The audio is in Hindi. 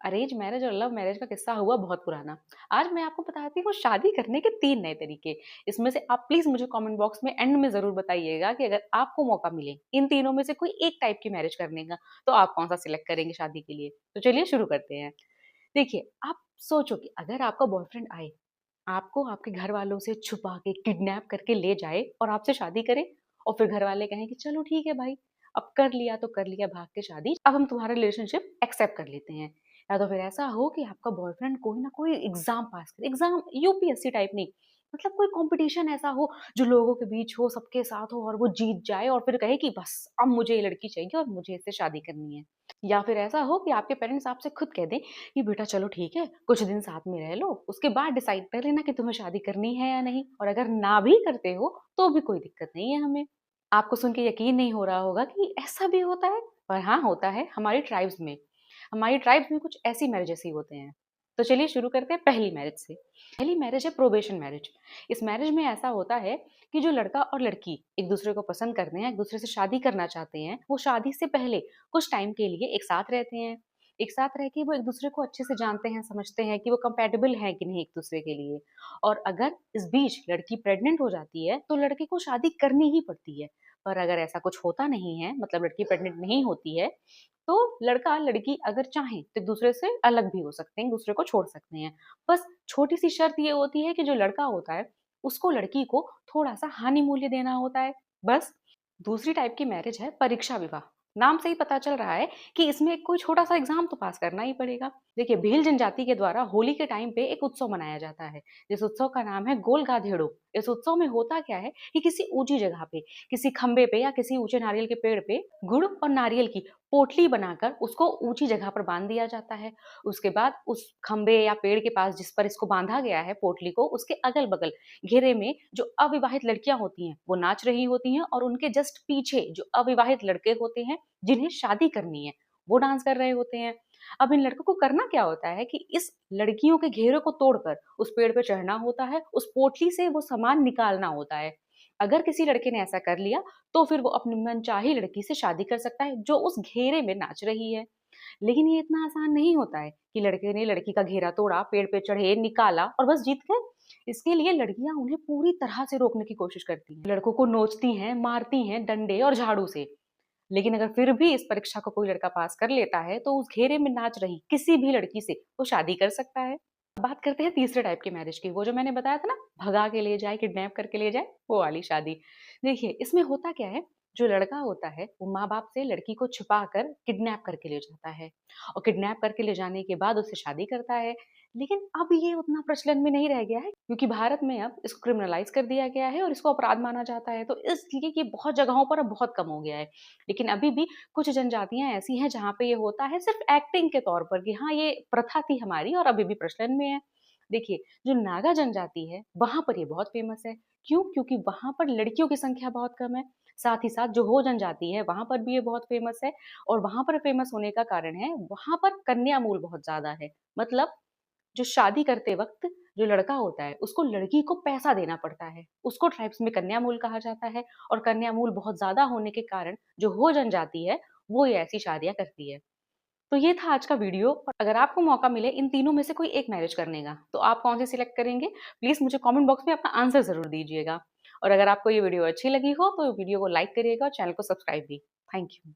अरेंज मैरिज और लव मैरिज का किस्सा हुआ बहुत पुराना। आज मैं आपको बताती हूँ शादी करने के 3 नए तरीके। इसमें से आप प्लीज़ मुझे कमेंट बॉक्स में एंड में ज़रूर बताइएगा कि अगर आपको मौका मिले इन तीनों में से कोई एक टाइप की मैरिज करने का, तो आप कौन-सा सिलेक्ट करेंगे शादी के लिए? तो चलिए शुरू करते हैं। देखिए, आप सोचो कि अगर आपका बॉयफ्रेंड आए, आपको आपके घरवालों से छुपा के किडनैप करके ले जाए और आपसे शादी करे और फिर घरवाले कहें कि चलो ठीक है भाई, अब कर लिया तो कर लिया भाग के शादी, अब हम तुम्हारा रिलेशनशिप एक्सेप्ट कर लेते हैं। या तो फिर ऐसा हो कि आपका बॉयफ्रेंड कोई ना कोई एग्ज़ाम पास करे, एग्ज़ाम यूपीएससी टाइप नहीं, मतलब कोई कॉम्पिटिशन ऐसा हो जो लोगों के बीच हो, सबके साथ हो और वो जीत जाए और फिर कहे कि बस अब मुझे ये लड़की चाहिए और मुझे इससे शादी करनी है। या फिर ऐसा हो कि आपके पेरेंट्स आपसे खुद कह दें कि बेटा चलो ठीक है, कुछ दिन साथ में रह लो, उसके बाद डिसाइड कर लेना कि तुम्हें शादी करनी है या नहीं, और अगर ना भी करते हो, तो भी कोई दिक्कत नहीं है हमें। आपको सुन के यकीन नहीं हो रहा होगा कि ऐसा भी होता है, पर हाँ, होता है हमारी ट्राइब्स में। हमारी ट्राइब्स में कुछ ऐसी मैरिजेस ही होते हैं। तो चलिए शुरू करते हैं पहली मैरिज से। पहली मैरिज है प्रोबेशन मैरिज। इस मैरिज में ऐसा होता है कि जो लड़का और लड़की एक-दूसरे को पसंद करते हैं, एक-दूसरे से शादी करना चाहते हैं, वो शादी से पहले कुछ टाइम के लिए एक साथ रहते हैं। एक साथ रह के वो एक-दूसरे को अच्छे से जानते हैं, समझते हैं कि वो कंपैटिबल हैं कि नहीं एक-दूसरे के लिए। और अगर इस बीच लड़की प्रेग्नेंट हो जाती है, तो लड़के को शादी करनी ही पड़ती है। पर अगर ऐसा कुछ होता नहीं है, मतलब लड़की प्रेग्नेंट नहीं होती है, तो लड़का-लड़की अगर चाहें तो एक-दूसरे से अलग भी हो सकते हैं, एक-दूसरे को छोड़ सकते हैं। बस छोटी-सी शर्त ये होती है कि जो लड़का होता है, उसको लड़की को थोड़ा-सा हानि मूल्य देना होता है, बस। दूसरी टाइप की मैरिज है परीक्षा विवाह। नाम से ही पता चल रहा है कि इसमें कोई छोटा-सा एग्ज़ाम तो पास करना ही पड़ेगा। देखिए, भील जनजाति के द्वारा होली के टाइम पे एक उत्सव मनाया जाता है, जिस उत्सव का नाम है गोल-गाधेड़ो। इस उत्सव में होता क्या है कि किसी ऊँची जगह पे, किसी खंबे पे या किसी ऊँचे नारियल के पेड़ पे गुड़ और नारियल की पोटली बनाकर उसको ऊँची जगह पर बाँध दिया जाता है। उसके बाद उस खंबे या पेड़ के पास जिस पर इसको बाँधा गया है पोटली को, उसके अगल-बगल घेरे में जो अविवाहित लड़कियाँ होती हैं, वो नाच रही होती हैं और उनके जस्ट पीछे जो अविवाहित लड़के होते हैं, जिन्हें शादी करनी है, वो डांस कर रहे होते हैं। अब इन लड़कों को करना क्या होता है कि इस लड़कियों के घेरे को तोड़कर उस पेड़ पे चढ़ना होता है, उस पोटली से वो सामान निकालना होता है। अगर किसी लड़के ने ऐसा कर लिया, तो फिर वो अपनी मनचाही लड़की से शादी कर सकता है, जो उस घेरे में नाच रही है। लेकिन ये इतना आसान नहीं होता है कि लड़के ने लड़की का घेरा तोड़ा, पेड़ पे चढ़े, निकाला और बस जीत गए। इसके लिए लड़कियाँ उन्हें पूरी तरह से रोकने की कोशिश करती हैं। लड़कों को नोचती हैं, मारती हैं डंडे और झाड़ू से। लेकिन अगर फिर भी इस परीक्षा को कोई लड़का पास कर लेता है, तो उस घेरे में नाच रही किसी भी लड़की से वो शादी कर सकता है। अब बात करते हैं तीसरे टाइप की मैरिज की, वो जो मैंने बताया था ना, भगा के ले जाए, किडनैप करके ले जाए, वो वाली शादी। देखिए, इसमें होता क्या है, जो लड़का होता है, वो माँ-बाप से लड़की को छुपाकर किडनैप करके ले जाता है और किडनैप करके ले जाने के बाद उससे शादी करता है। लेकिन अब ये उतना प्रचलन में नहीं रह गया है, क्योंकि भारत में अब इसको क्रिमिनलाइज़ कर दिया गया है और इसको अपराध माना जाता है, तो इसलिए ये बहुत जगहों पर अब बहुत कम हो गया है। लेकिन अभी भी कुछ जनजातियाँ ऐसी हैं जहाँ पे ये होता है सिर्फ़ एक्टिंग के तौर पर कि हाँ, ये प्रथा थी हमारी और अभी भी प्रचलन में है। देखिए, जो नागा जनजाति है, वहाँ पर ये बहुत फ़ेमस है। क्यों? क्योंकि वहाँ पर लड़कियों की संख्या बहुत कम है। साथ ही साथ जो हो जनजाति है, वहाँ पर भी ये बहुत फ़ेमस है और वहाँ पर फ़ेमस होने का कारण है, वहाँ पर कन्या मूल बहुत ज़्यादा है। मतलब जो शादी करते वक़्त जो लड़का होता है, उसको लड़की को पैसा देना पड़ता है। उसको ट्राइब्स में कन्या मूल कहा जाता है और कन्या मूल बहुत ज़्यादा होने के कारण जो हो जनजाति है, वो ये ऐसी शादियाँ करती है। तो ये था आज का वीडियो, और अगर आपको मौका मिले इन तीनों में से कोई एक मैरिज करने का, तो आप कौन-सी सिलेक्ट करेंगे? प्लीज़ मुझे कमेंट बॉक्स में अपना आंसर ज़रूर दीजिएगा। और अगर आपको ये वीडियो अच्छी लगी हो, तो वीडियो को लाइक करिएगा और चैनल को सब्सक्राइब भी। Thank you.